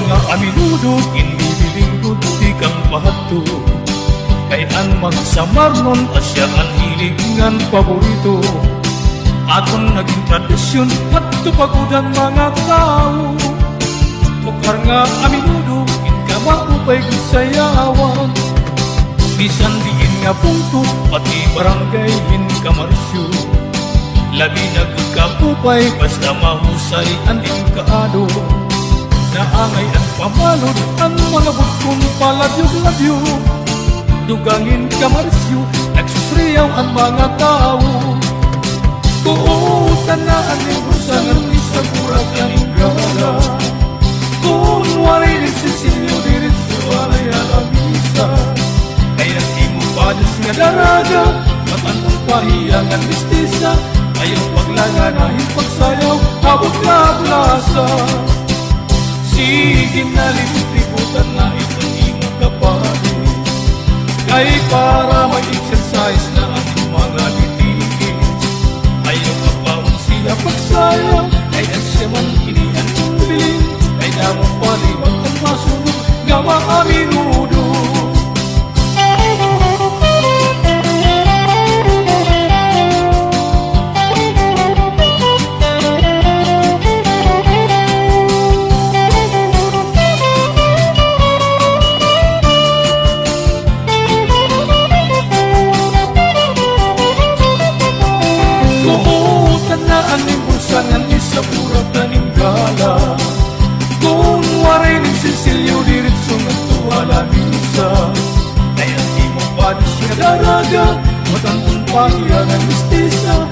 nga aminudo kinbibilingkod di kang pahato. Kay an magsamar nun asya ang hilig ngan paborito. Aton naging tradisyon at tupagudan mga tao. Tukar nga aminudo ka maupay gisayawan. Bisan diin nga punto pati barangay in kamarsyo. Labi nagkapupay basta mahusay ang kaado. Naangay ang pamalod ang mga bukong palabyog-labyo. Dugangin kamarsyo nagsusriyaw ang mga tao. Kuutan na ang libusan ni sa burak ang gala. Kung waray rin Cecilio diretso alay alamisa. Kaya di mo padas nga daraga matandang pahiyangan mistisa. Ayaw paglanganahin pagsayaw habang na plaza. Sige na libutan na itong imo kapatid. Kay para mag-exercise na ang mga bitigin. Ayaw kapawang sila pagsayaw. Ay asya man kinihan kong bilin. Ay damang paliwag ang masunod gawa aminudo. Sangan isa pura paningkala. Kung waray ng Cecilio diretso ng tuwala misa. Kaya di mo pa di siya daraga matandang pahiyangan mistisa.